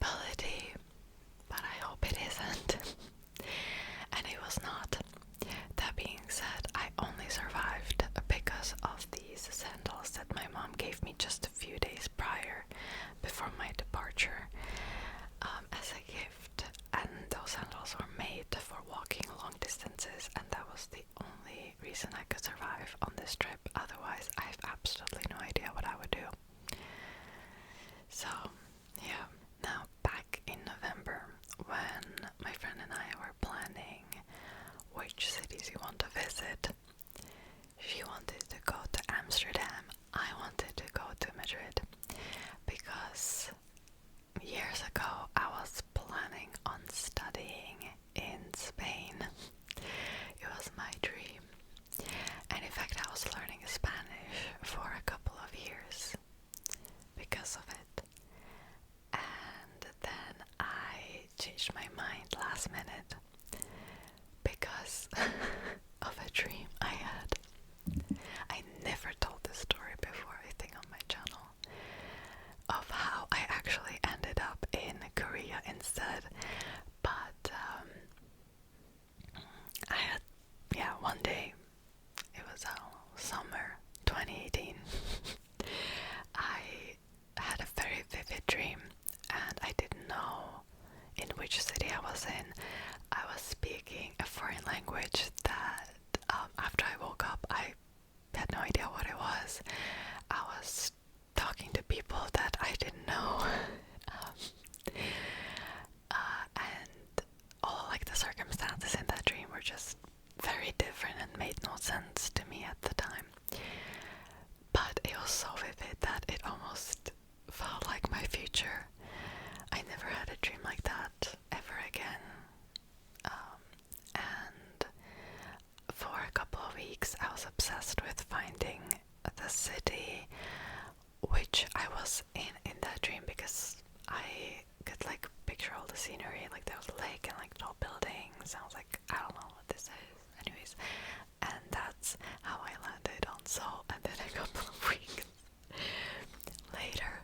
possibility, but I hope it isn't. And it was not. That being said, I only survived because of these sandals that my mom gave me just a few days prior, before my departure, as a gift. And those sandals were made for walking long distances, and that was the only reason I could survive on this trip. Otherwise, I have absolutely no idea what I would do. So, yeah. Now, back in November, when my friend and I were planning which cities we want to visit, she wanted to go to Amsterdam, I wanted to go to Madrid, because years ago I was planning on studying in Spain. It was my dream, and in fact I was learning Spanish for a couple of years because of it. And then I changed my mind last minute because of a dream I had. I never told this story before, I think, on my channel, of how I actually ended up in Korea instead. But I had, one day, it was summer 2018, I had a very vivid dream, and I didn't know in which city I was in. I was speaking a foreign language that after I woke up I had no idea what it was. I was talking to people that I didn't know, and all like the circumstances in that dream were just very different and made no sense to me at the time. But it was so vivid that it almost felt like my future. I never had a dream like that ever again. And for a couple of weeks I was obsessed with finding the city which I was in that dream, because I could like picture all the scenery, like there was a lake and like tall buildings. I was like, I don't know what this is. Anyways, and that's how I landed on Seoul. And then a couple of weeks later,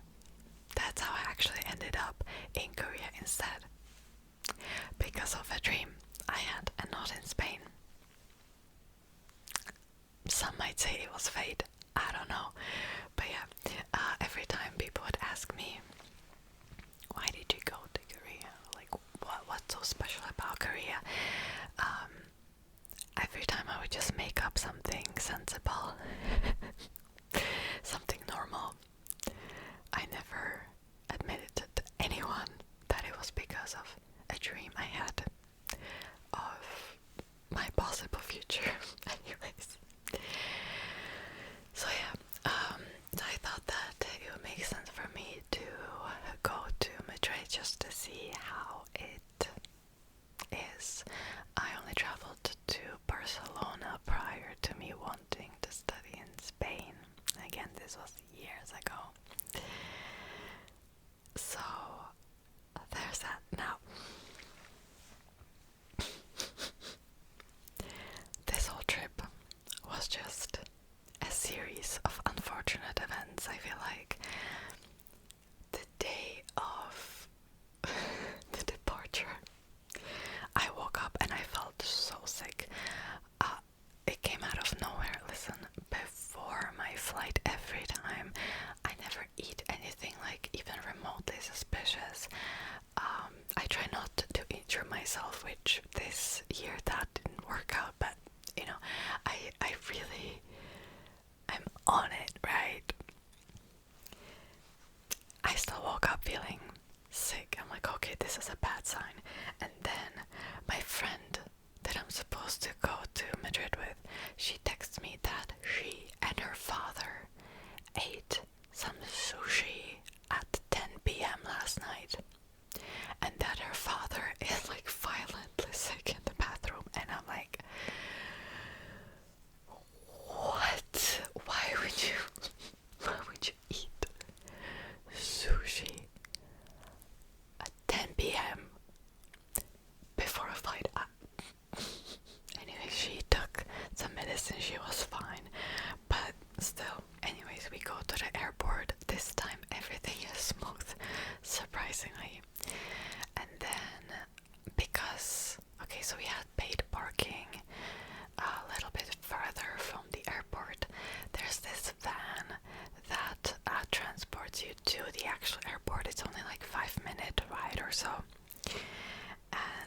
that's how I actually ended up in Korea instead, because of a dream I had, and not in Spain. Some might say it was fate, I don't know. But yeah, every time people would ask me, why did you go to Korea? Like, what's so special about Korea? Every time I would just make up something sensible, something normal. I never admitted to anyone that it was because of a dream I had of my possible future. Anyways. So yeah, so I thought that it would make sense for me to go to Madrid just to see how it is. I only traveled to Barcelona prior to me wanting to study in Spain. Again, this was years ago. So there's that. Now, this whole trip was just a series of unfortunate events. I feel like the day of the departure, I woke up and I felt so sick. It came out of nowhere. Listen, before my flight, every time, I never eat anything like even remotely suspicious. I try not to injure myself, which this year that didn't work out, but you know, I really, I'm on it, right? I still woke up feeling sick. I'm like, okay, this is a bad sign. And then my friend that I'm supposed to go to Madrid with, she texts me that she and her father ate some sushi at 10 p.m. last night, and that her father is like violently sick in the bathroom. And I'm like, what? Why would you eat sushi at 10 p.m.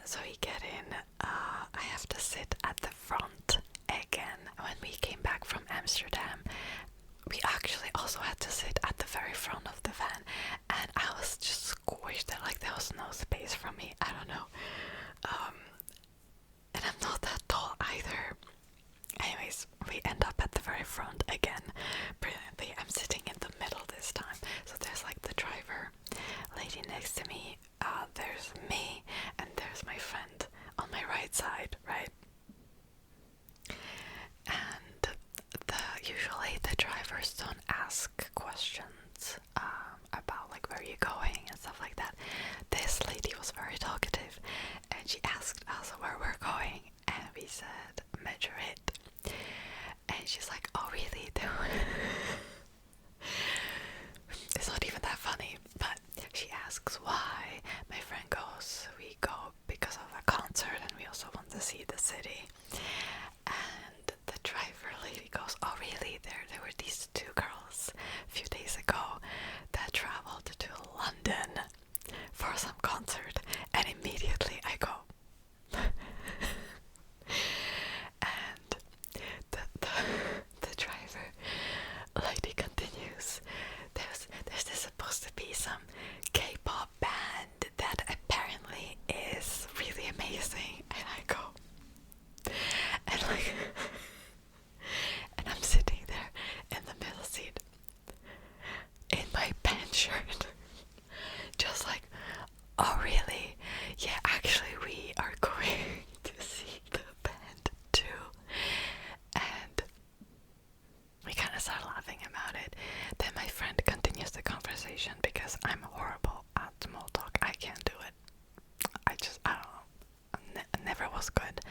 So we get in, I have to sit at the front again. When we came back from Amsterdam, we actually also had to sit at the very front of the van, and I was just squished there, like there was no space for me. I don't know. And I'm not that tall either. Anyways, we end up at the very front again. Brilliantly, I'm sitting in the middle this time. So there's like the driver lady next to me, there's me, and there's my friend on my right side, right? And usually the drivers don't ask questions about like where you're going and stuff like that. This lady was very talkative, and she asked us where we're going, and we said Madrid. And she's like, oh really? It's not even that funny, but she asks why. My friend goes, we go because of a concert and we also want to see the city. And the driver lady goes, oh really? There were these two girls a few days ago that traveled to London for some concert, and immediately I go and the driver lady continues, there's this supposed to be some K-pop band that apparently is really amazing, and I go and like and I'm sitting there in the middle seat in my band shirt just like, oh really? Yeah, actually we are going to see the band too. And we kind of start laughing about it. Then my friend continues the conversation because I'm horrible at small talk. I can't do it. I don't know. I never was good.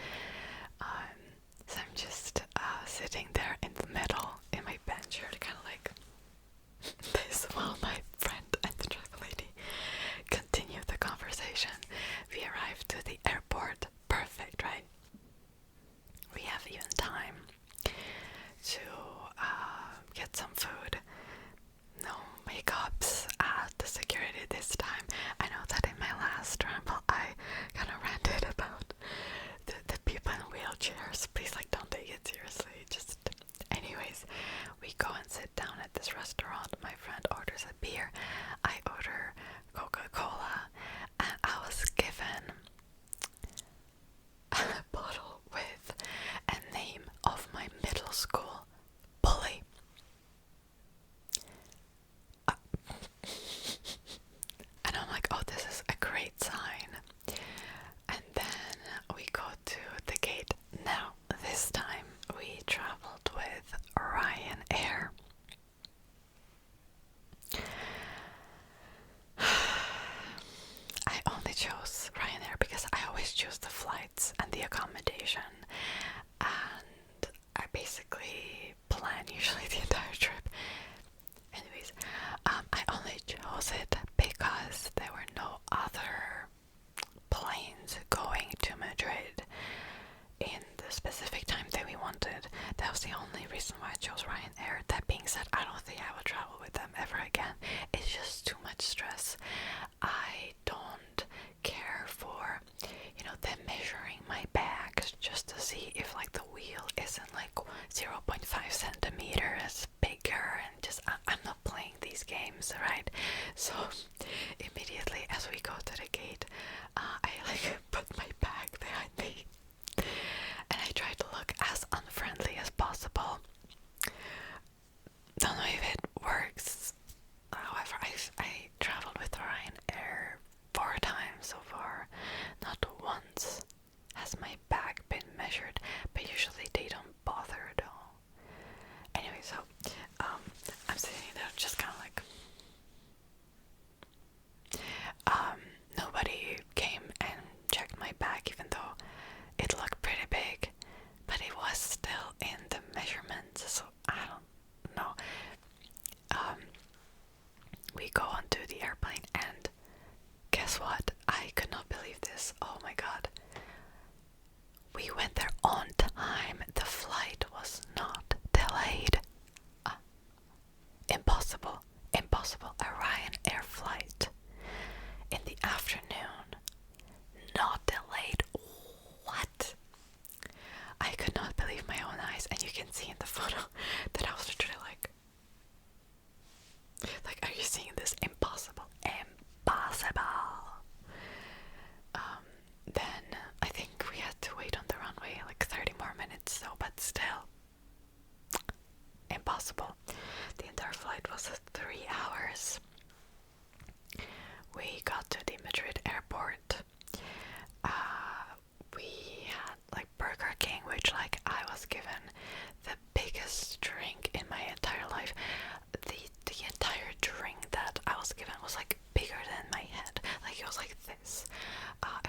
So I'm just sitting there in the middle in my band shirt, kind of like this, while my friend and the driver lady continue the conversation. We arrive to the airport. Perfect, right? We have even time to get some food. No makeups at the security this time. I know that in my last ramble I kind of ranted about the people in wheelchairs. Please, like, don't take it seriously. Just, anyways, we go and sit down at this restaurant. My friend orders a beer. I order Coca-Cola, and I was given a bottle with a name of my middle school bully. And I'm like, oh, this is a great sign. And then we go to the gate. Now, this time we traveled with Ryanair. I only chose Ryanair because I always choose the flights and the accommodation, and I basically plan usually the entire trip. Anyways, I only chose it because there were no other planes going to Madrid in the specific time that we wanted. That was the only reason why I chose Ryanair. That being said, I don't think I will travel with them ever again. It's just too much stress. I don't care for, them measuring my bags just to see if like the wheel isn't like 0.5 centimeters bigger, and just I'm not playing these games, right? So immediately as we go to the gate, I like put my bag behind me, and I try to look as unfriendly as possible. Don't know if it works. However, I traveled with Ryanair 4 times so far. Not once has my bag been measured, but usually they don't bother at all. Anyway, so I'm sitting there just kind of like, nobody came and checked my bag, even though it looked pretty big, but it was still in the measurements, so I don't know. We go onto the airplane, and guess what? I could not believe this. Oh my god. We went there on time. The flight was not delayed. Impossible. Impossible. A Ryanair flight in the afternoon, not delayed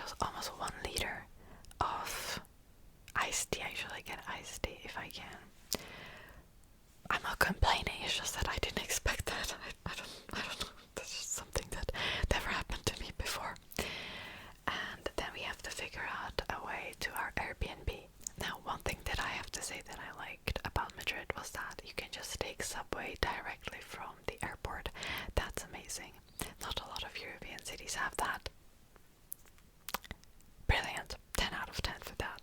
was almost 1 liter of iced tea. I usually get iced tea if I can. I'm not complaining, it's just that I didn't expect that. I don't know. That's just something that never happened to me before. And then we have to figure out a way to our Airbnb. Now, one thing that I have to say that I liked about Madrid was that you can just take subway directly from the airport. That's amazing. Not a lot of European cities have that. Brilliant. 10 out of 10 for that.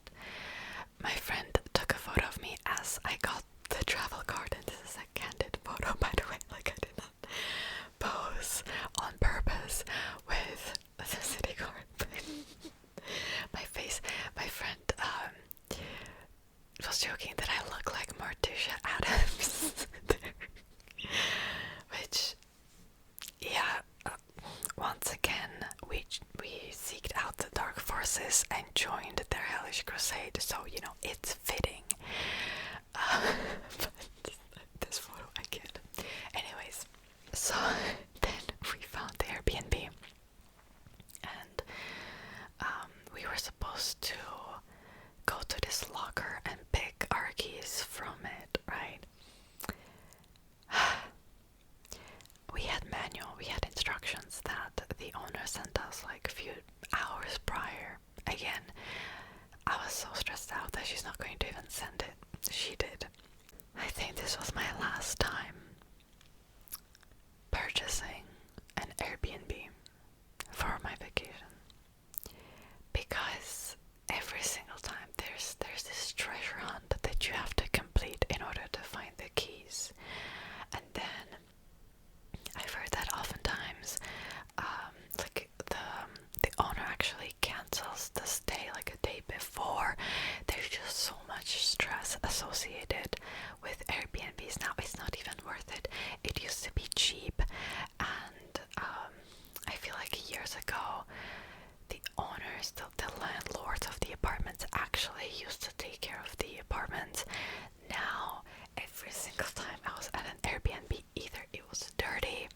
My friend took a photo of me as I got the travel card, and this is a candid photo, by the way. Like, I did not pose on purpose with the city card. My face, my friend was joking that I look like Morticia Adams. Which, yeah, once again, we seeked out the dark forces and joined their hellish crusade, so, you know, it's fitting. But this photo I get. Anyways, so then we found the Airbnb, and we were supposed to go to this locker and pick our keys from it, right? We had instructions that the owner sent us like a few hours prior. Again, I was so stressed out that she's not going to even send it. She did. I think this was my last time purchasing an Airbnb for my vacation, because every single time there's this treasure hunt that you have to complete in order to find the keys. And then I've heard that oftentimes like the owner actually cancels the stay like a day before. There's just so much stress associated with Airbnbs now. It's not even worth it. It used to be cheap, and I feel like years ago the owners, the landlords of the apartments actually used to take care of the apartments. Now every single time I was at an Airbnb, either it was dirty,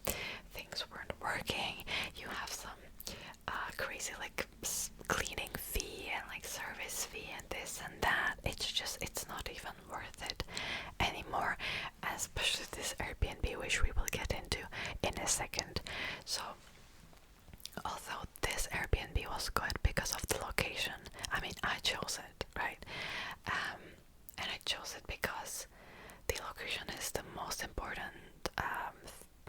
things weren't working, you have some crazy like cleaning fee and like service fee and this and that. It's not even worth it anymore, especially this Airbnb, which we will get into in a second. So although this Airbnb was good because of the location, I mean, I chose it, right? And I chose it because the location is the most important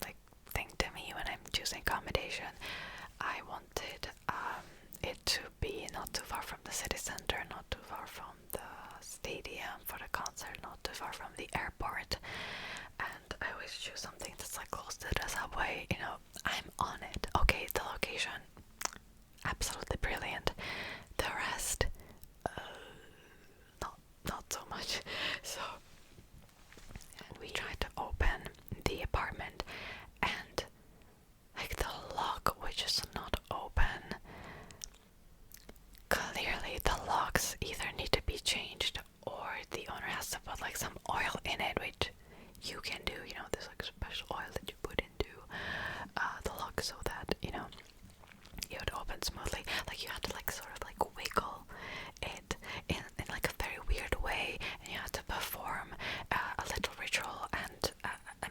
like thing to me when I'm choosing accommodation. I wanted it to be not too far from the city center, not too far from the stadium for the concert, not too far from the airport. And I always choose something that's like close to the subway, you know, I'm on it. Okay, the location, absolutely brilliant. The rest, not so much. So, and we tried to open the apartment, and like the lock would just not open. Clearly the locks either need to be changed, or the owner has to put like some oil in it, which you can do, you know, there's like special oil that you put into the lock so that, you know, it would open smoothly. Like you had to like sort of like wiggle it in like a very weird way, and you had to perform a little ritual and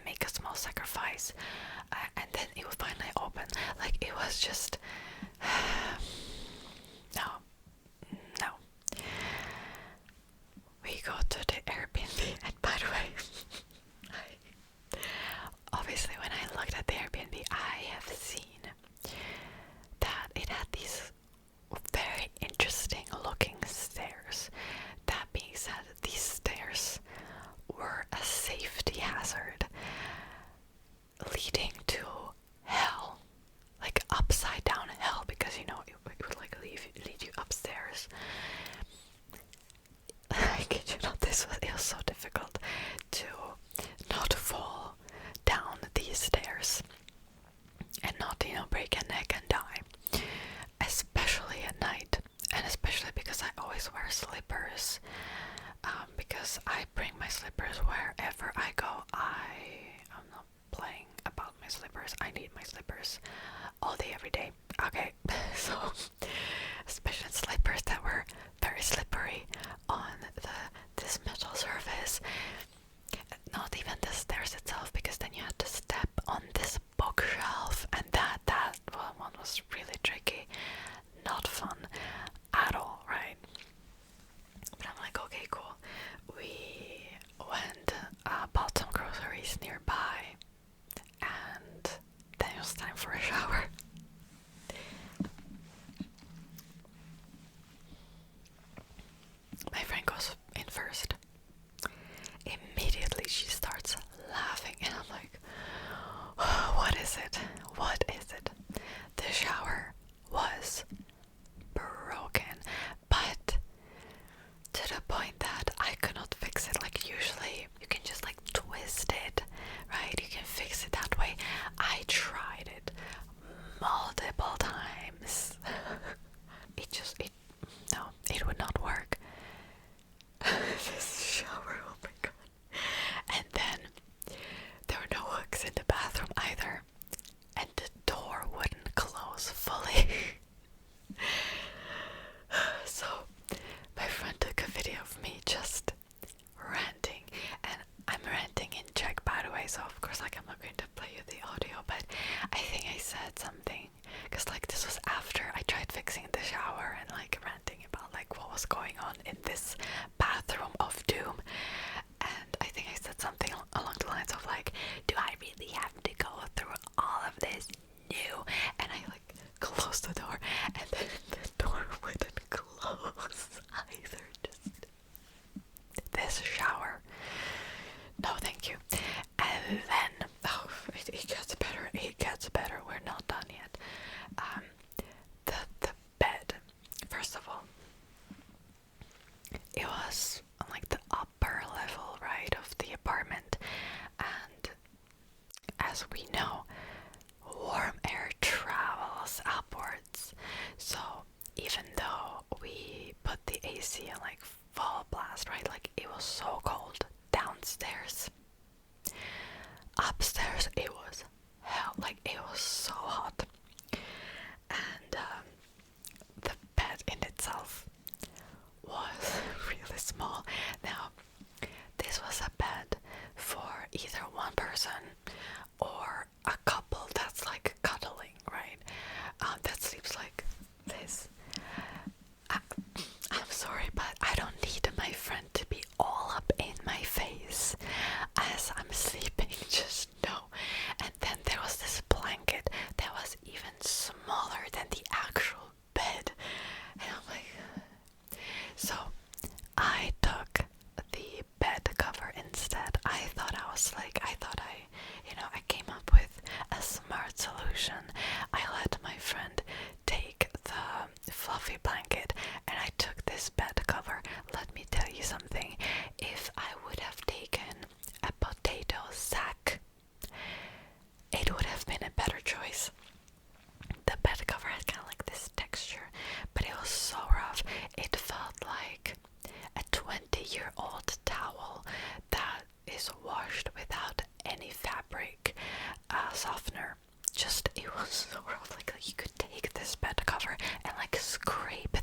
make a small sacrifice, and then it would finally open. Like it was just no. We go to the Airbnb, and by the way, obviously when I looked at the Airbnb, I have seen that it had these very interesting looking stairs. That being said, these stairs were a safety hazard leading to hell, like upside down hell, because you know it would like lead you upstairs. I kid you not, it was so difficult to not fall down these stairs and not, you know, break a neck and die, especially at night, and especially because I always wear slippers, because I bring my slippers wherever I go. I'm not playing about my slippers. I need my slippers all day, every day. Okay, so especially slippers that were very slippery on this metal surface. Not even the stairs itself, because then you had to step on this bookshelf, and that one was really tricky. Not fun at all, right? But I'm like, okay, cool. We went, bought some groceries nearby, and then it was time for a shower. My friend goes in first. Immediately she starts laughing, and I'm like, what is it? What is it? The shower was broken, but to the point that I could not fix it. Like, usually you can just like twist it, right? You can fix it that way. I tried it multiple times. it would not work. This shower, oh my god. And then there were no hooks in the bathroom either, and the door wouldn't close fully. So my friend took a video of me just ranting, and I'm ranting in Czech, by the way, so of course, like, I'm not going to play you the audio, but I think I said something, because like this was after I tried fixing the shower and like ranting about like what was going on in this bathroom of doom. And I think I said something along the lines of like, do I really have to go through all of this new? And I like closed the door, and then the door wouldn't close either. Just this shower, no thank you. And then it gets better. It gets better. We're not done yet. The bed. First of all, it was on like the upper level, right, of the apartment, and as we know, warm air travels upwards. So even though we put the AC on like full blast, right, like it was so cold downstairs, upstairs it was hell, like it was so hot. And the bed in itself was really small. Now, this was a bed for either one person or a couple that's like cuddling, right? That sleeps like this. I'm sorry, but I don't need my friend to be all up in my face as I'm sleeping, just no. And then there was this blanket that was even smaller than the actual bed. And I'm like, so I took the bed cover instead. I thought I came up with a smart solution. I let my friend take the fluffy blanket, and I took this bed cover. Let me tell you something. If I would have taken a potato sack, it would have been a better choice. The bed cover had kind of like this texture, but it was so rough. It felt like a 20-year-old towel that is washed without any fabric softener. Just, it was so rough. Like you could take this bed cover and like scrape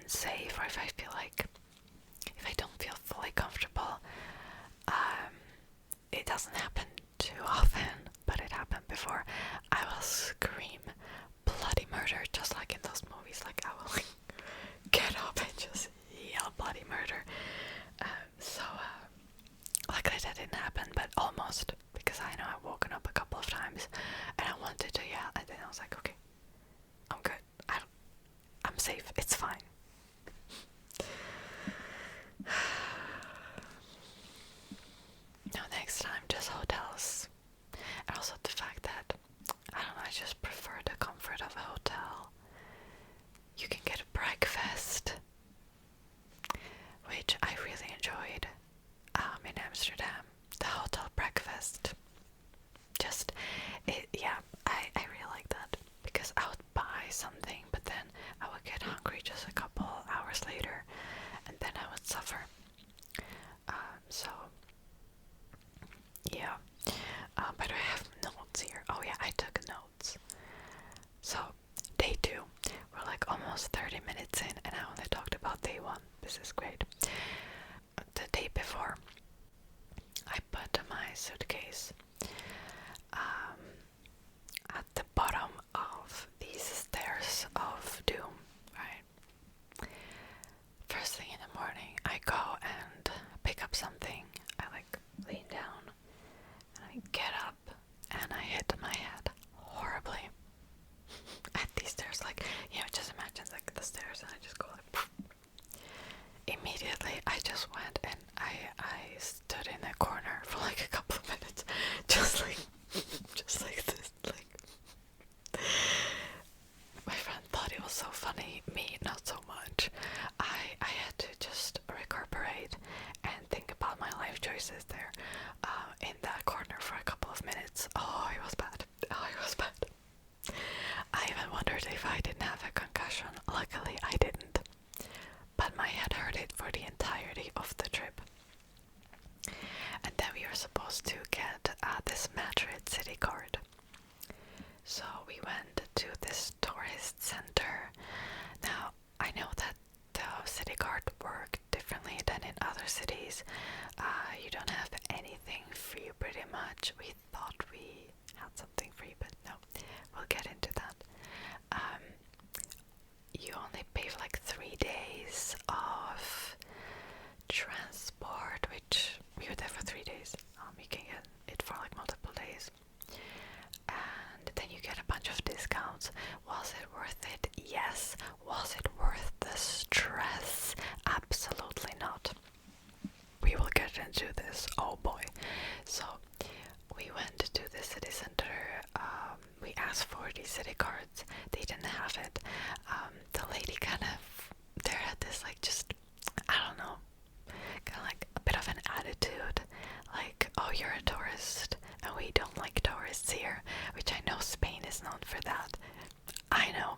unsafe, or if I feel like, if I don't feel fully comfortable. It doesn't happen too often, but it happened before. I will scream bloody murder, just like in those movies. Like I will like get up and just yell bloody murder. Luckily that didn't happen, but almost, because I know I've woken up a couple of times and I wanted to yell, and then I was like, okay, I'm good. I'm safe. It's fine. No, next time, just hotels. And also the fact that, I don't know, I just prefer the comfort of a hotel. You can get a breakfast, which I really enjoyed in Amsterdam. The hotel breakfast. Just, I really like that. Because I would buy something, but then I would get hungry just a couple hours later, and then I would suffer. So, yeah. But I have notes here. Oh yeah, I took notes. So, day 2. We're like almost 30 minutes in, and I only talked about day 1. This is great. The day before, I put my suitcase at the bottom of these stairs of doom, right? First thing in the morning, I go and pick up something. I like lean down, and I get up, and I hit my head horribly at these stairs. Like, just imagine like the stairs, and I just go like poof. Immediately I just went and I stood in a corner for like a couple of minutes, just like this. Like, my friend thought it was so funny, me not so much. I had to just recuperate and think about my life choices there in that corner for a couple of minutes. Oh, it was bad. I even wondered if I didn't have a concussion. Luckily I didn't, but my head hurt it for the entirety of the trip. And then we were supposed to get this Madrid city card. So we went to this tourist center. Now, I know that the city card worked differently than in other cities. You don't have anything free pretty much. We thought we had something free, but no, we'll get into that. You only pay for like 3 days of transport, which we were there for 3 days. You can get it for like multiple days. And then you get a bunch of discounts. Was it worth it? Yes. Was it worth the stress? Absolutely not. We will get into this. Oh boy. So we went to the city center. We asked for the city cards. They didn't have it. The lady kind of there had this like, just, I don't know, kind of like a bit of an attitude, like, oh, you're a tourist and we don't like tourists here, which I know Spain is known for that. I know.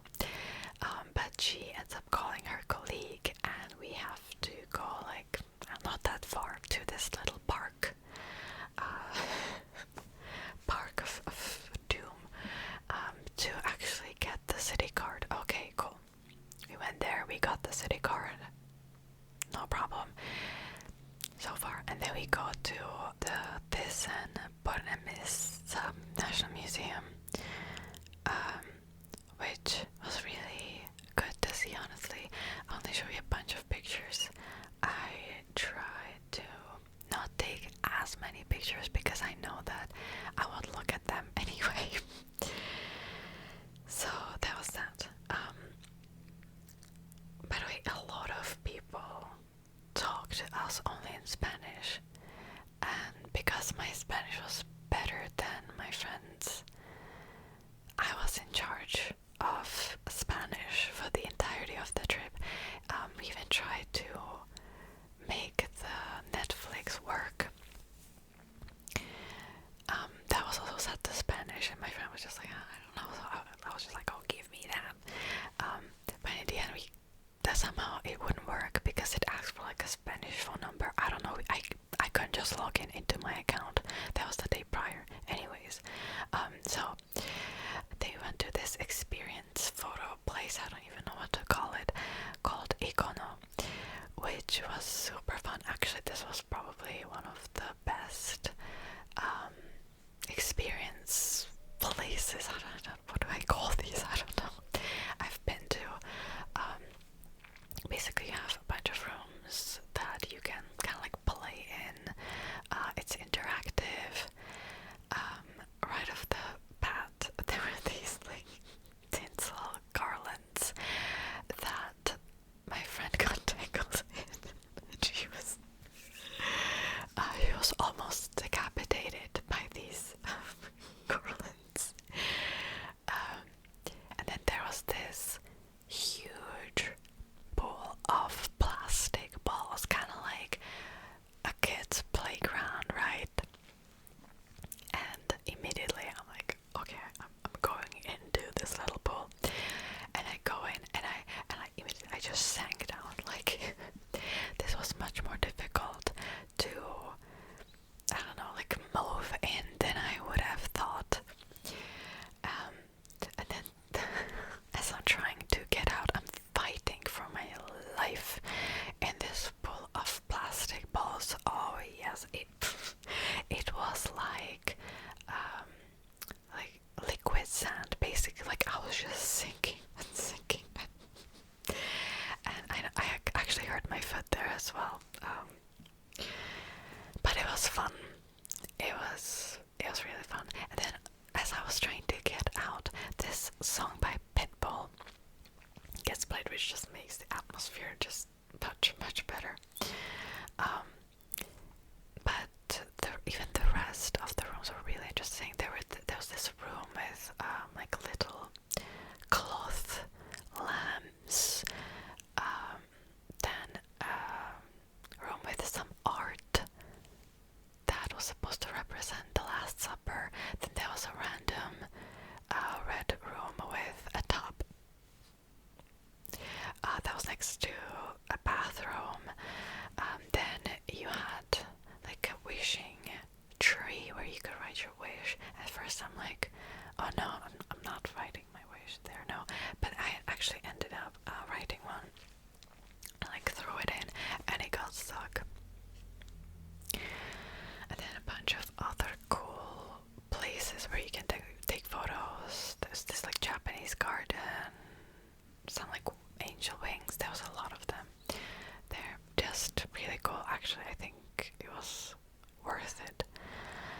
But she ends up calling her colleague, and we have to go like not that far to this little park, park of doom, to actually get the city card. Okay, cool. We went there, we got the city card, no problem so far. And then we go to the Bornemis National Museum, which was really good to see, honestly. I'll only show you a bunch of pictures. I tried to not take as many pictures because I know that I would look at them anyway. So that was that. By the way, a lot of people talk to us only in Spanish, and because my Spanish was better than my friends, I was in charge of Spanish for the entirety of the trip. We even tried to make the Netflix work. That was also set to Spanish, and my friend was just like, I don't know, so I was just like, oh, give me that. But in the end, somehow it wouldn't work because it asked for like a Spanish phone number. I don't know, I which was super fun. Actually, this was probably one of the best experience places. I don't know, what do I call these? I don't know. I've been to. Basically, you have a bunch of rooms that you can kind of like play in. It's interactive. Right off the bat, there were these like tinsel garlands that my friend got tangled in. She was almost decapitated by these garlands. And then there was this huge pool of plastic balls, kind of like a kid's playground, right? And immediately I'm like, okay, I'm going into this little pool, and I go in, and I immediately I just sank down. Like this was much more difficult to, I don't know, like move in than I would have thought. And then as I'm trying to get out, I'm fighting for my life in this pool of plastic balls. Oh yes, it was like liquid sand, basically. Like I was just sinking and sinking, and I actually hurt my foot there as well. But it was fun. It was really fun. And then as I was trying to get out, this song by Pitbull gets played, which just makes the atmosphere just much better. But even the rest of the rooms were really interesting. There was this room with like little cloth lamps. Then a room with some art that was supposed to represent the Last Supper. Then there was a random red room with a tub that was next to a bathroom. Then you had like a wishing tree where you could write your wish. At first I'm like, oh no, I'm not writing my wish there, no. But I actually ended up writing one. I like threw it in and it got stuck. And then a bunch of other cool places where you can take photos. There's this like Japanese garden, some like angel wings. There was a lot of them. They're just really cool. Actually, I think it was worth it.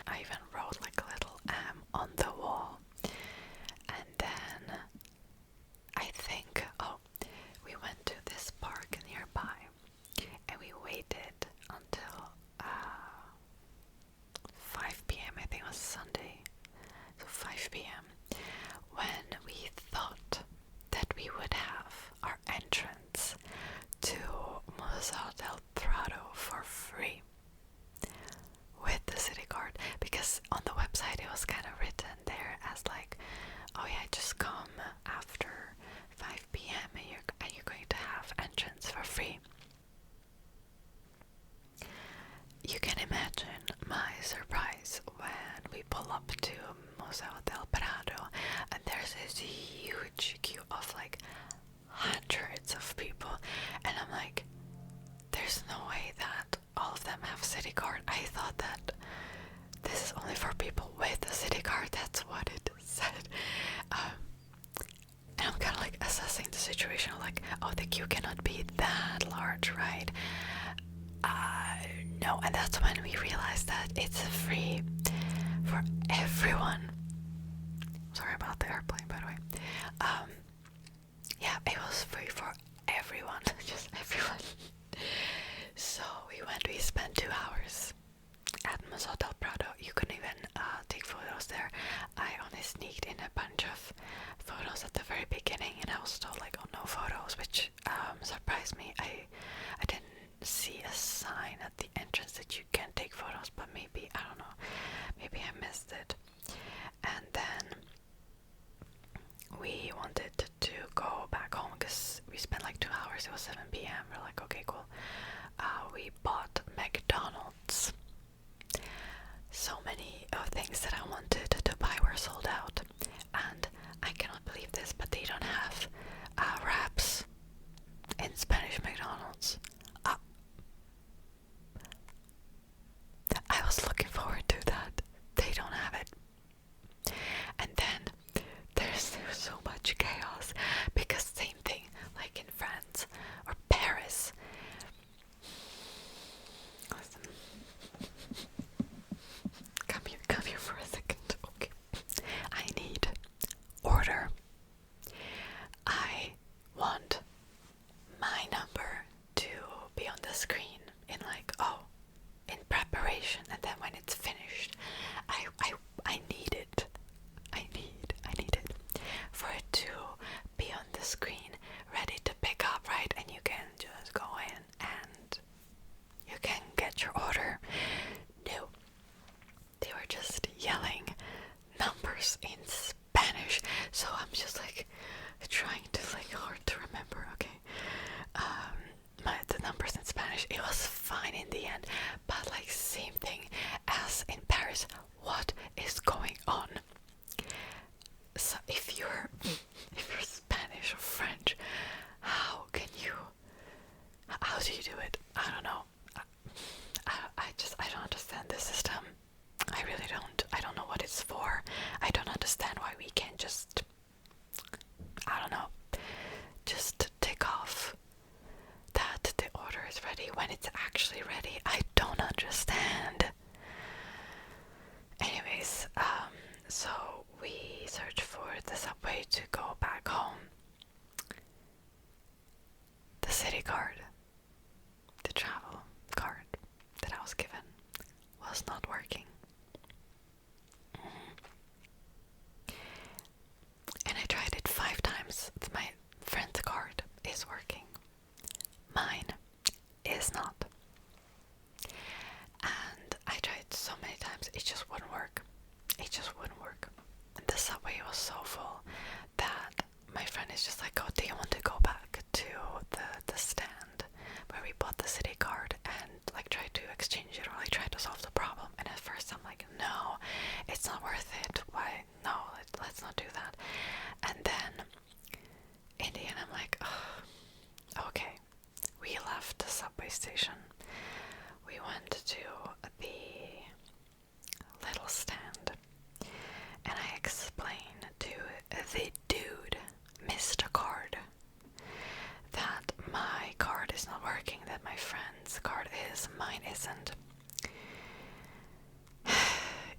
I even wrote like a little M on the wall. And then I think, we went to this park nearby and we waited until 5 p.m. I think it was Sunday. So 5 p.m. when we thought that we would have our entrance to Museo del Prado for free with the city card, because on the website it was kind of written there as like, oh yeah, just come after 5 p.m. and you're going to have entrance for free. You can imagine my surprise when we pull up to Museo del Prado and there's this huge queue of like hundreds of people, and I'm like, there's no way that all of them have city card. I thought that this is only for people with a city card. That's what it said. And I'm kind of like assessing the situation, like, oh, the queue cannot be that large, right? No, and that's when we realized that it's free for everyone. Sorry about the airplane, by the way. Yeah, it was free for everyone, just everyone. So we spent 2 hours at Museo del Prado. You couldn't even take photos there. I only sneaked in a bunch of photos at the very beginning, and I was told like, oh, no photos, which surprised me. I didn't see a sign at the entrance that you can take photos, but maybe, I don't know, maybe I missed it. And then we wanted to go back home because we spent like 2 hours. It was 7 p.m. We're like, okay, cool. We bought McDonald's. So many of things that I wanted to buy were sold out, and I cannot believe this, but they don't have wraps in Spanish McDonald's. card, the travel card that I was given, was not working. And I tried it 5 times. My friend's card is working. Mine is not. And I tried so many times, it just wouldn't work. It just wouldn't work. And the subway was so full that my friend is just like, oh, do you want to go back to the stand where we bought the city card and like try to exchange it or like try to solve the problem? And at first I'm like, no, it's not worth it. Why? No, let's not do that. And then in the end I'm like, oh, okay. We left the subway station. We went to the little stand and I explained to the dude, Mr. Card, that my card is not working, that my friend's card is, mine isn't.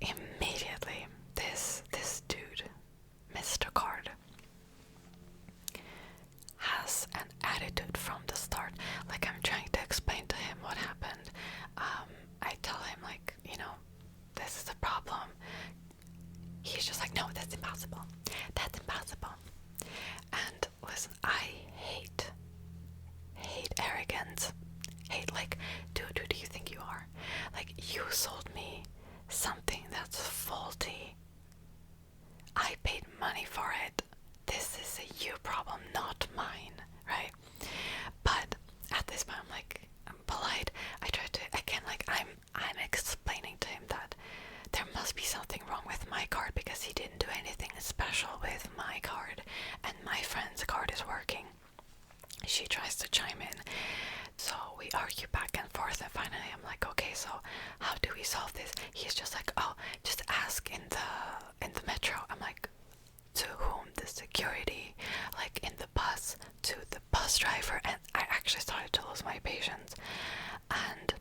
Immediately, this dude, Mr. Card, has an attitude from the start. Like, I'm trying to explain to him what happened. I tell him, like, you know, this is the problem. He's just like, no, that's impossible. That's impossible. And listen, I hate arrogance. Hate, like, dude, who do you think you are? Like, you sold me something that's faulty. I paid money for it. This is a you problem, not mine, right? But at this point, I'm like, I'm polite. I try to, again, like, I'm explaining to him that there must be something wrong with my card because he didn't do anything special with my card, and my friend's card is working. She tries to chime in, so we argue back and forth, and finally I'm like, okay, so how do we solve this? He's just like, oh, just ask in the metro. I'm like, to whom? The security, like in the bus, to the bus driver. And I actually started to lose my patience, and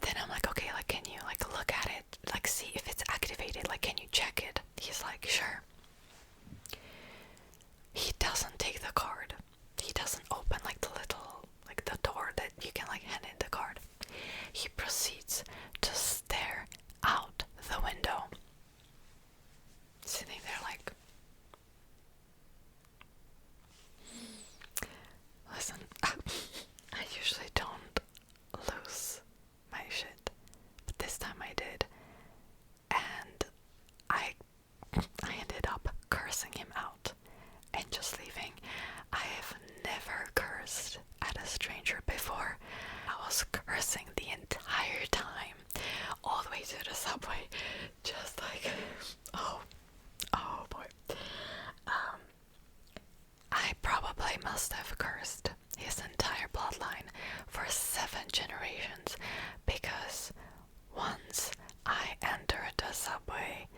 then I'm like, okay, like, can you like look at it, like see if it's activated, like can you check it? He's like, sure. He doesn't take the card. He doesn't open like the little, like the door that you can like hand in the card. He proceeds to stare out the window, sitting there like, listen, I usually don't lose my shit, but this time I did, and I ended up cursing him out and just leaving. I have never cursed at a stranger before. I was cursing the entire time, all the way to the subway, just like, oh boy. I probably must have cursed his entire bloodline for 7 generations, because once I entered the subway,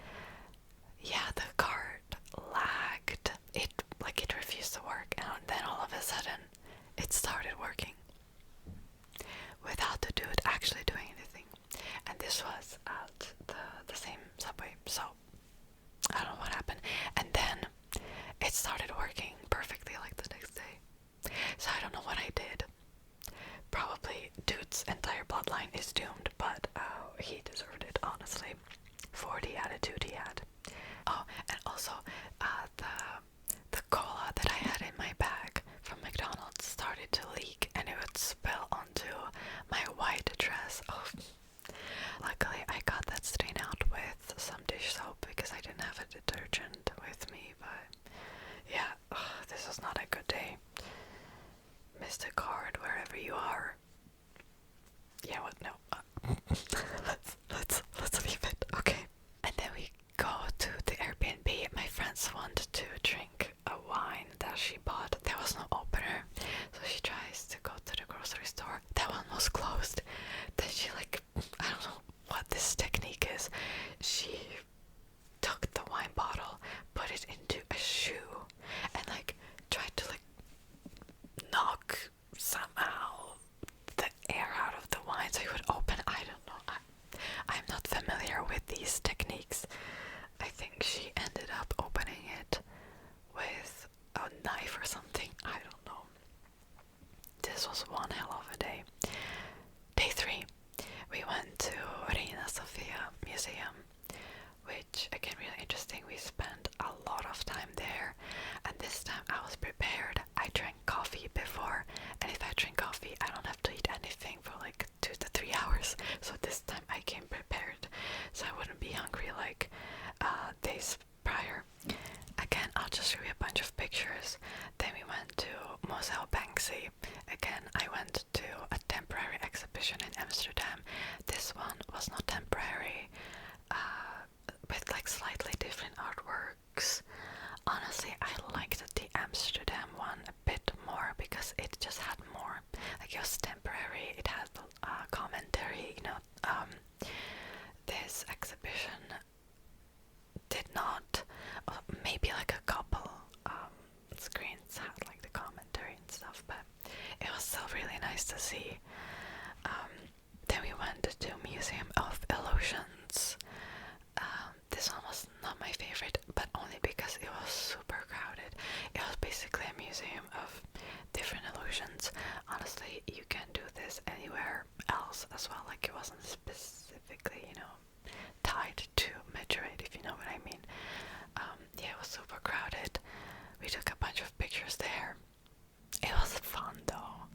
yeah, the card lagged. It refused to work, and then all of a sudden it started working without the dude actually doing anything. And this was at the same subway, so I don't know what happened. And then it started working perfectly like the next day. So I don't know what I did. Probably dude's entire bloodline is doomed, but he deserved it, honestly, for the attitude he had. Oh, and also the cola that I had in my bag from McDonald's started to leak, and it would spill onto my white dress. Oh, luckily I got that stain out with some dish soap because I didn't have a detergent with me. But yeah, this was not a good day. Mr. Card, wherever you are. Yeah, what? No. Let's leave it. Okay. And then we go to the Airbnb. My friends wanted to drink a wine that she bought. There was no opener, so she tries to go to the grocery store. That one was closed. Then she, like, I don't know what this technique is. She took the wine bottle, put it into a shoe, and like tried to like knock somehow the air out of the wine so it would open. I don't know. this was one hell of a day. Day 3, we went to Reina Sofia Museum, which again really interesting. We spent a lot of time there, and this time I was prepared. I drank coffee before, and if I drink coffee I don't have to eat anything for like 2 to 3 hours, so this time I came prepared so I wouldn't be hungry like days prior. Again, I'll just show you a bunch of pictures. Then we went to Museo Banksy. Again, I went to a temporary exhibition in Amsterdam. This one was not temporary, with like slightly different artworks. Honestly, I liked the Amsterdam one a bit more because it just had more, like it was temporary, it had commentary, you know. This exhibition did not, maybe like a couple screens had like the commentary and stuff, but it was still really nice to see. Then we went to Museum of Illusions. This one was not my favorite, but only because it was super crowded. It was basically a museum of different illusions. Honestly, you can do this anywhere else as well, like it wasn't specifically, you know, tied to Madrid, if you know what I mean. Yeah, it was super crowded. We took a bunch of pictures there. It was fun though.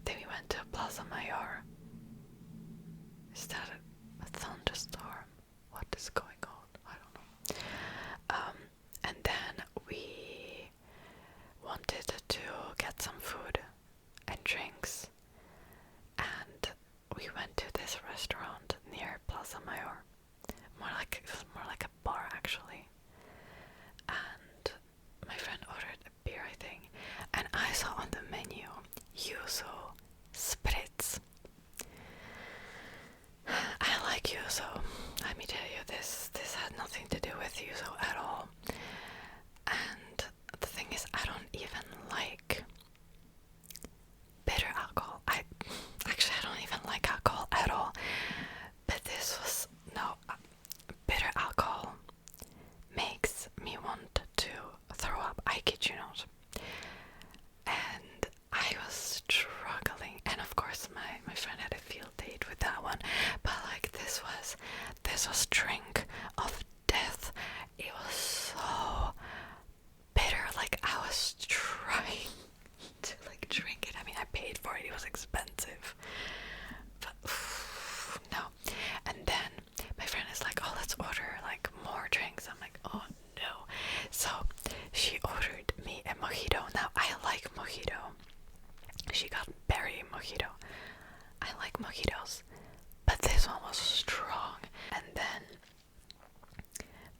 Then we went to Plaza Mayor. Is that a thunderstorm? What is going on? I don't know. And then we wanted to get some food and drinks, and we went to this restaurant near Plaza Mayor. It was more like a bar actually. And my friend ordered a beer, I think, and I saw on the menu Yuzu Spritz. I like Yuzu. Let me tell you, this had nothing to do with Yuzu at all. And the thing is, I don't even like bitter alcohol. I don't even like alcohol at all. But this was bitter alcohol makes me want to throw up. I kid you not. And I was struggling, and of course my friend had a field date with that one, but like this was drink of death. It was so bitter, like I was trying to like drink it. I mean, I paid for it, it was expensive, but no. And then my friend is like, oh, let's order like more drinks. I'm like, oh no. So she ordered me a mojito. Now I like mojito. She got berry mojito. I like mojitos, but this one was strong. And then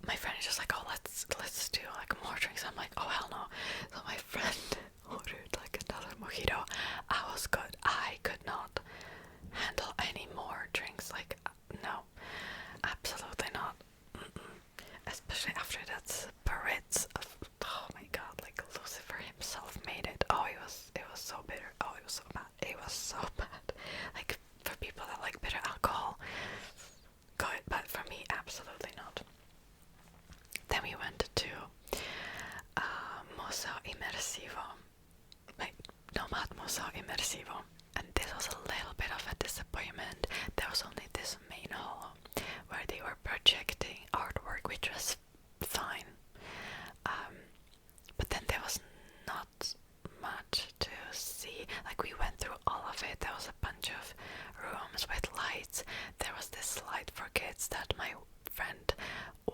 my friend is just like, oh, let's do like more drinks. I'm like, oh hell no. So my friend ordered like another mojito. I was good. I could not handle any more drinks. Like no, absolutely not. Especially after that spritz of, oh my god, like Lucifer himself made it. Oh, it was so bitter. Oh, it was so bad. It was so bad. Like for people that like bitter alcohol, good, but for me, absolutely not. Then we went to Museo Immersivo. Wait, Nomad Museo Immersivo. And this was a little bit of a disappointment. There was only this main hall where they were projecting artwork, which was fine. But then there was not much to see. Like we went through all of it. There was a bunch of rooms with lights. There was this slide for kids that my friend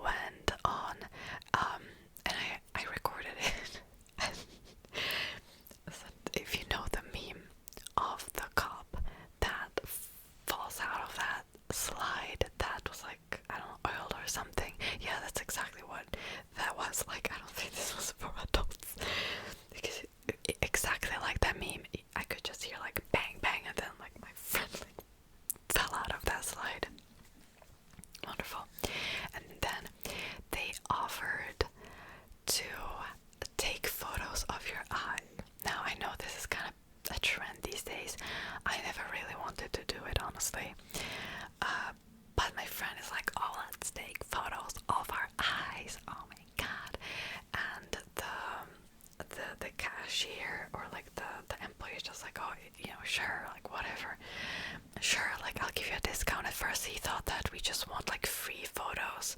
went on, and I recorded it. And if you know the meme of the cop that falls out of that slide that was like, I don't know, oiled or something. Yeah, that's exactly what that was. Like, I don't think this was for adults, because exactly like that meme, I could just hear like bang bang, and then like my friend like fell out of that slide. Wonderful. And then they offered to take photos of your eye. Now I know this is kind of a trend these days. I never really wanted to do it, honestly. But my friend is like, oh, let's take photos of our eyes. Oh my god. And the cashier, or like the employee he's just like, oh, sure, like whatever. Sure, like I'll give you a discount. At first he thought that we just want like free photos.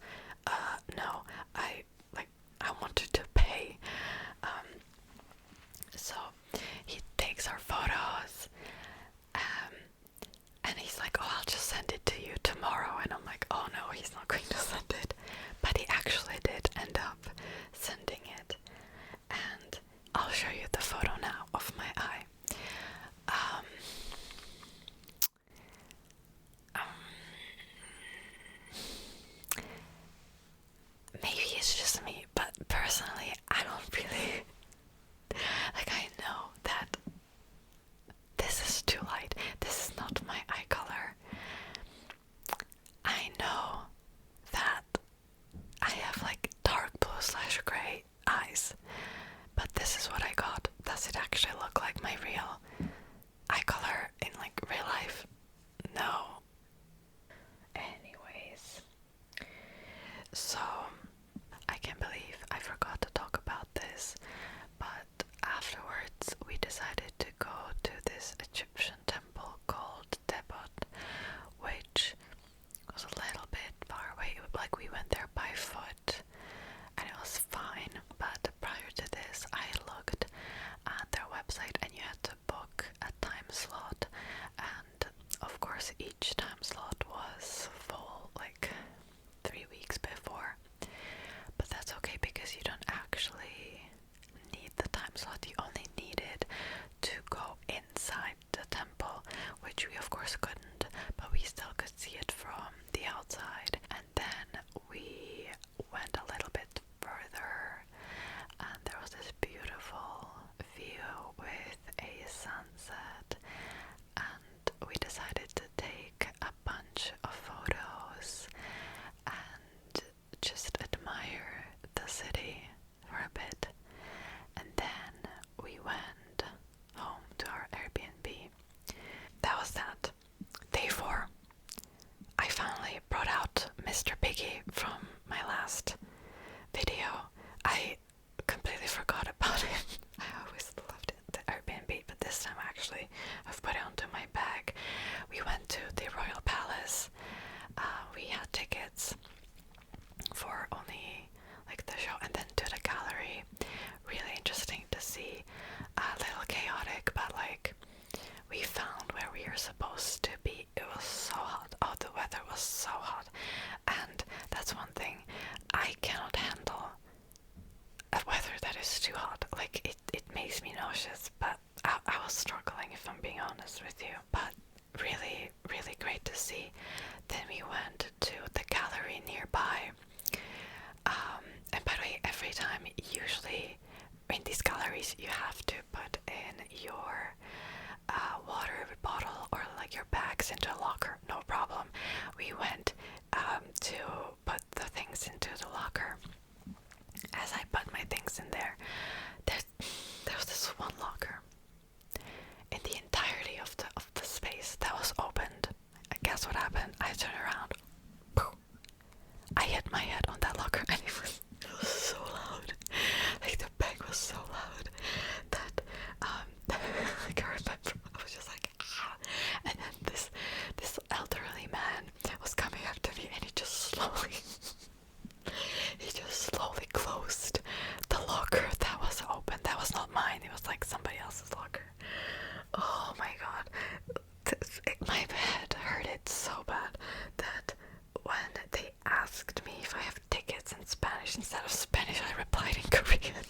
No, I wanted to pay. So he takes our photos, and he's like, oh, I'll just send it to you tomorrow. And I'm like, oh no, he's not going to send it. But he actually did end up sending it. And I'll show you the photo now of my eye. Maybe it's just me, but personally, I don't really like. I know that this is too light. This is not my eye color. I know that I have like dark blue/gray eyes, but this is what I got. Does it actually look like my real eye color in like real life? No. Anyways, so I can't believe I forgot to talk about this, but afterwards we decided to go to this Egyptian temple called Debacle, which was a little bit far away. Like we went there by foot and it was fine, but prior to this I looked at their website and you had to book a time slot, and of course each time slot was full like 3 weeks before. But that's okay because you don't actually need the time slot. You only needed to go inside the temple, which we of course couldn't, but we still could see it from the outside. And then we went a little bit further and there was this beautiful view with a sunset, and we decided to take a bunch of photos and just admire the city for a bit. And then we went home to our Airbnb. That was that. Day 4. I finally brought out Mr. Piggy from my last video. I completely forgot about it. I always loved it, the Airbnb, but this time actually I've put it onto my bag. We went to the Royal Palace. We had tickets for only like the show, and then to the gallery. Really interesting to see. A little chaotic, but like we found where we were supposed to be. It was so hot. Oh, the weather was so hot, and that's one thing I cannot handle. A weather that is too hot. Like it makes me nauseous. But I was struggling, if I'm being honest with you. But really, really great to see. Then we went to the gallery nearby. And by the way, every time, usually in these galleries, you have to put in your water bottle or like your bags into a locker. No problem. We went to put the things into the locker. As I put my things in there, there was this one locker in the entirety of the space that was opened. Guess what happened? I turned around. I hit my head on that locker, and it was so loud. Like the bang was so loud that like I remember I was just like ah. And then this elderly man was coming up to me, and he just slowly closed the locker that was open. That was not mine. It was like somebody else's locker. Oh my god. My head hurted so bad that when they asked me if I have tickets in Spanish instead of Spanish, I replied in Korean.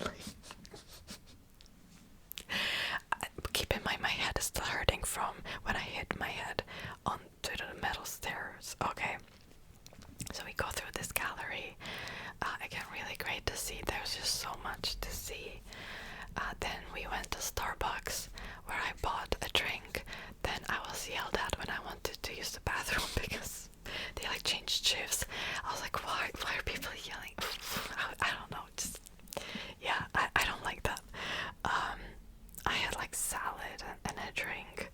Keep in mind, my head is still hurting from when I hit my head onto the metal stairs. Okay, so we go through this gallery. Again, really great to see. There's just so much to see. Then we went to Starbucks, where I bought a drink. Then I was yelled at when I wanted to use the bathroom because they like changed shifts. I was like, why are people yelling? I don't know, just yeah, I don't like that. I had like salad and a drink.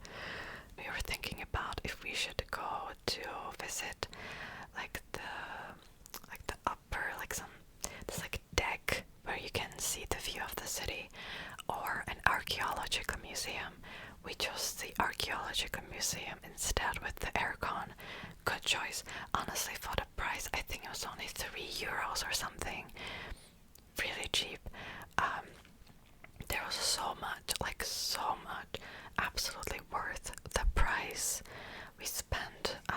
We were thinking about if we should go to visit like the upper, like this like deck where you can see the view of the city, or an archaeology archaeological museum. We chose the archaeological museum instead with the aircon. Good choice. Honestly, for the price, I think it was only €3 or something. Really cheap. There was so much, like so much, absolutely worth the price. We spent a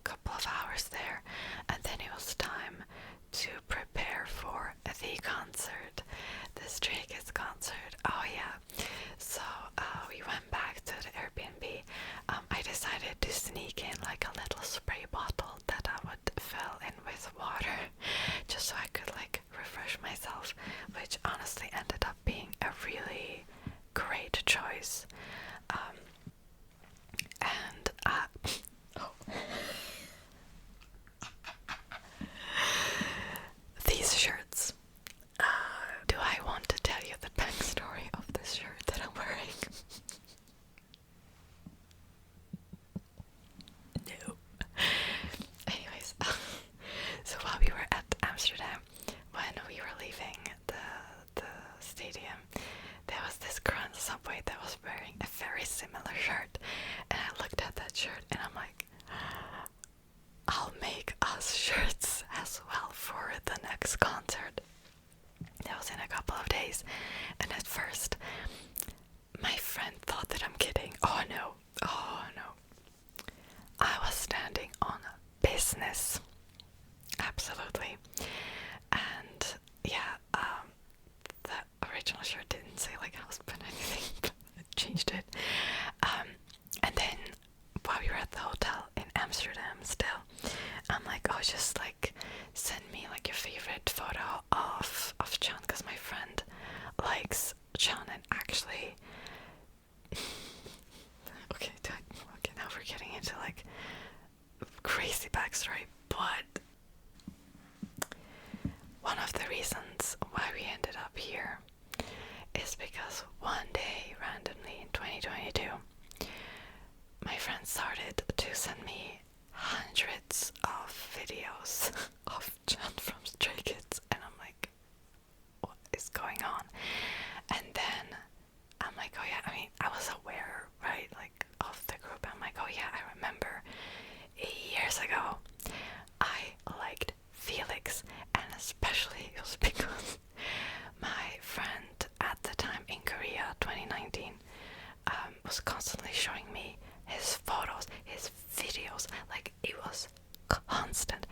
couple of hours there, and then it was time to prepare for the concert, the Stray Kids concert. Oh yeah. So we went back to the Airbnb. I decided to sneak in like a little spray bottle that I would fill in with water, just so I could like refresh myself, which honestly ended up being a really great choice. These shirts. Do I want to tell you the backstory of this shirt that I'm wearing? No. Anyways, so while we were at Amsterdam, when we were leaving the stadium, there was this girl on the subway that was wearing a very similar shirt, and I looked at that shirt and I'm like, I'll make us shirts as well for the next concert. That was in a couple of days, and at first my friend thought that I'm kidding. Oh no, I was standing on business, absolutely. And yeah, the original shirt didn't say like husband or anything, but I changed it. And then while we were at the hotel in Amsterdam still, I'm like, oh, just like send me like your favorite photo of John, because my friend likes John. And actually okay, now we're getting into like crazy backstory, but one of the reasons why we ended up here is because one day, randomly in 2022, my friend started to send me hundreds of videos of John from Stray Kids, and I'm like, what is going on? And then I'm like, oh yeah, I mean, I was aware, right, like, of the group. I'm like, oh yeah, I remember years ago I liked Felix, and especially it was because my friend at the time in Korea, 2019, was constantly showing me his photos, his videos, like it was constant.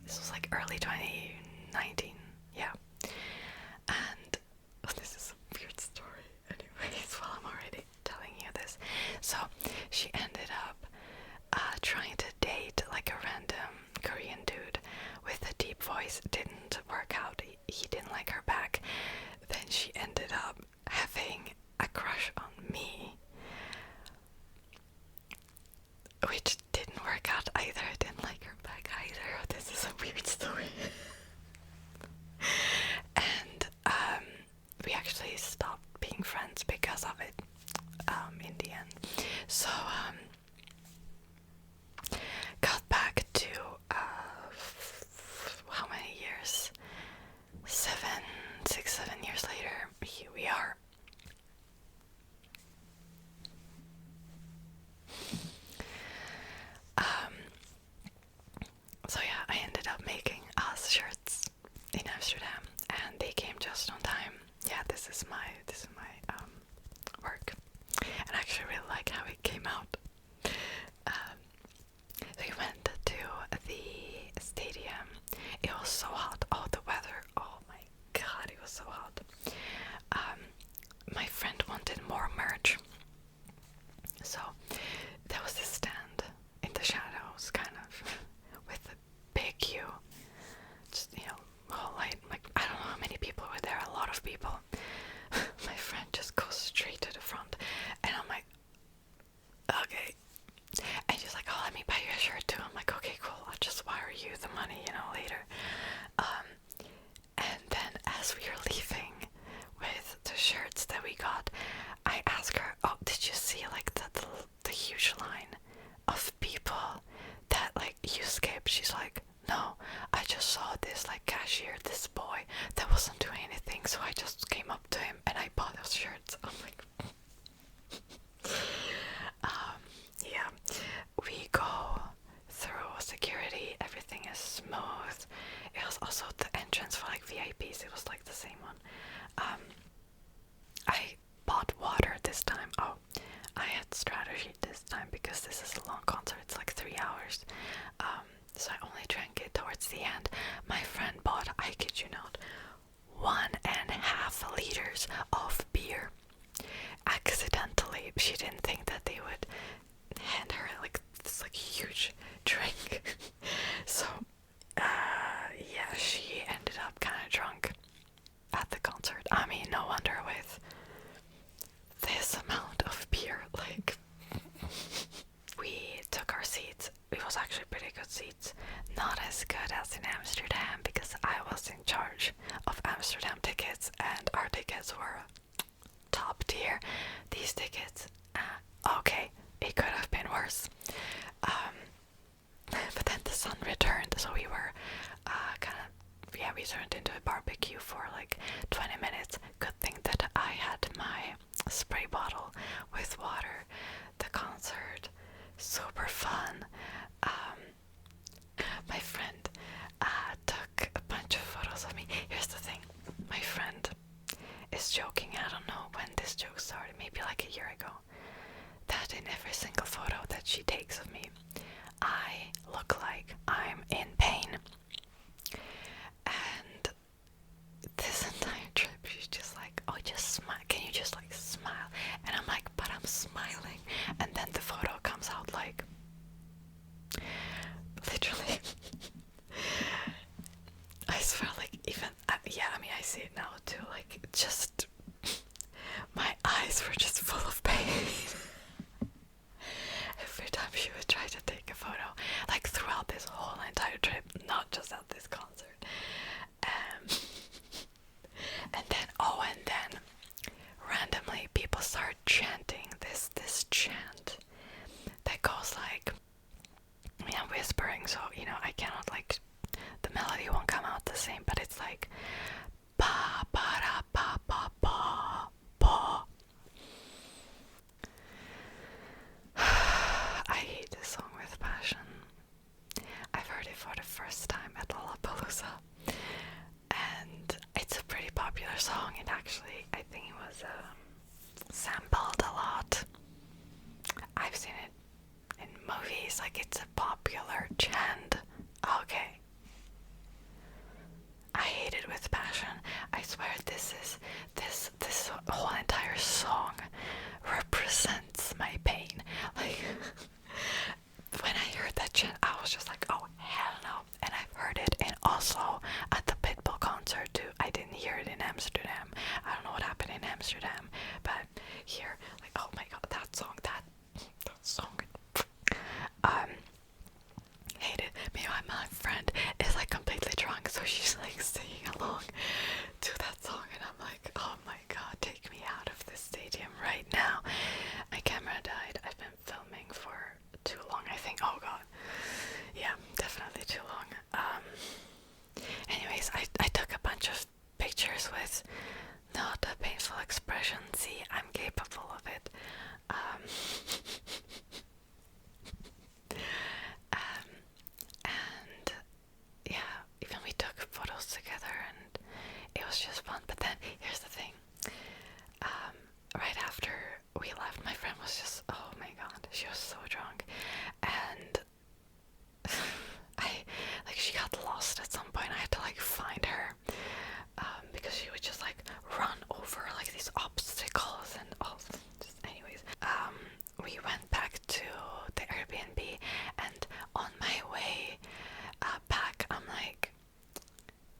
This was like early 2019, yeah. And this is a weird story anyways, while I'm already telling you this. So she ended up trying to date like a random Korean dude with a deep voice. Didn't work out. He didn't like her back. Then she ended up having a crush on me, which didn't work out either. I didn't like her back either. This is a weird story. And we actually stopped being friends because of it, in the end. So got back to how many years? 7 years later, here we are. So yeah, I ended up making us shirts in Amsterdam, and they came just on time. Yeah, this is my work, and I actually really like how it came out. We went to the stadium. It was so hot. Oh, the weather. Oh my god, it was so hot. My friend wanted more merch, so there was this stand in the shadows, kind of, with a big queue. Just, whole light. Like, I don't know how many people were there. A lot of people. My friend just goes straight to the front, and I'm like, okay. And she's like, oh, let me buy you a shirt too. I'm like, okay, cool. I'll just wire you the money, later. literally, she didn't think that they would hand her like this like huge drink. So yeah, she ended up kind of drunk at the concert. I mean, no wonder with this amount of beer. Like, we took our seats. It was actually pretty good seats. Not as good as in Amsterdam because I was in charge of Amsterdam tickets and our tickets were top tier. These tickets, okay, it could have been worse. But then the sun returned, so we were we turned into a barbecue for like 20 minutes. Good thing that I had my spray bottle with water. The concert, super fun. My friend took a bunch of photos of me. Here's the thing, my friend is joking, I don't know when this joke started, maybe like a year ago, that in every single photo that she takes of me, I look like I'm in pain. And this entire trip, she's just like, oh, just smile. Can you just like smile? And I'm like, but I'm smiling. And then the photo comes out like, literally, I swear, like, even, yeah, I mean, I see it now too. Like, just, my eyes were just full of pain. Every time she would try to take a photo, like throughout this whole entire trip, not just at this concert. And then randomly people start chanting this chant that goes like, I mean, I'm whispering, so you know I cannot like, the melody won't come out the same, but it's like ba ba da ba ba ba ba. I hate this song with passion. I've heard it for the first time at Lollapalooza, and it's a pretty popular song. It actually, I think it was sampled a lot. I've seen it in movies, like it's a popular chant. Okay. I hate it with passion. I swear this whole entire song represents my pain. Like, when I heard that chant, I was just like, oh hell no. And I've heard it in Oslo at the Pitbull concert too. I didn't hear it in Amsterdam. I don't know what happened in Amsterdam, but here, like, oh my god, that song. Hate it. Meanwhile, my friend is like completely drunk, so she's like singing along to that song, and I'm like, oh my god, take me out of this stadium right now. My camera died. I've been filming for too long, I think. Oh god. Yeah, definitely too long. Anyways, I took a bunch of pictures with not a painful expression. See, I'm capable of it. And yeah, even we took photos together and it was just fun. But then here's the thing, right after we left, my friend was just, oh my god, she was so drunk, and she got lost at some point. I had to like find her, because she would just like run over like these obstacles and all. Just anyways, we went back to the Airbnb, and on my way back, I'm like,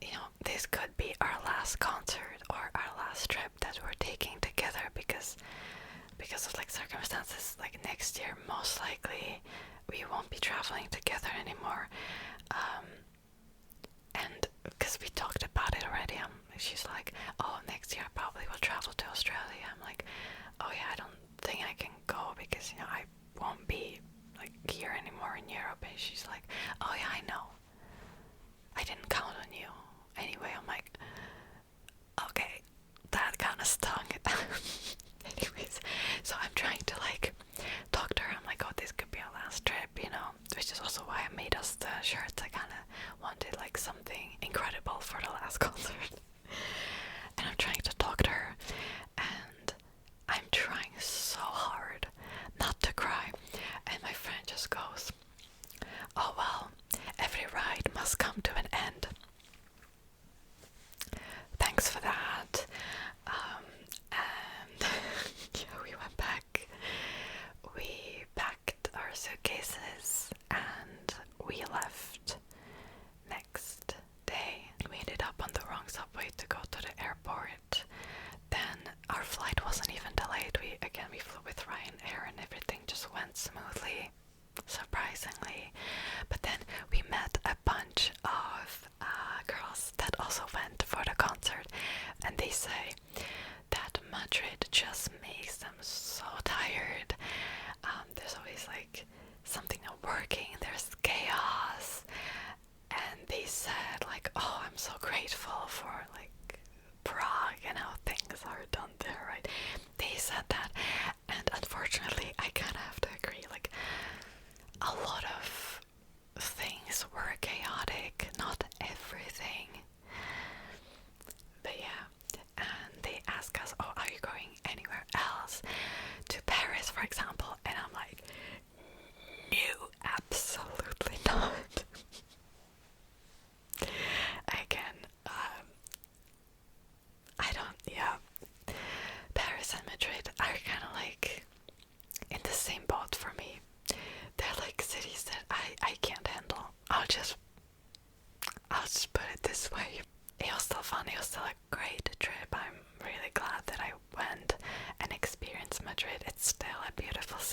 you know, this could be our last concert or our last trip that we're taking together, because of like circumstances, like next year most likely we won't be traveling together anymore. And because we talked about it already, she's like, oh, next year I probably will travel to Australia. I'm like, oh yeah, I don't think I can go because, you know, I won't be like here anymore in Europe. And she's like, oh yeah, I know, I didn't count on you anyway. I'm like, okay, that kind of stung. Anyways, so I'm trying to like talk to her. I'm like, oh, this could be our last trip, you know, which is also why I made us the shirts. I kind of wanted like something incredible for the last concert. And I'm trying to talk to her,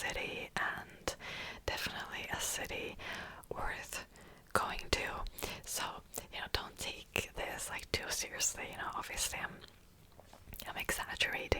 city, and definitely a city worth going to. So, don't take this like too seriously. Obviously I'm exaggerating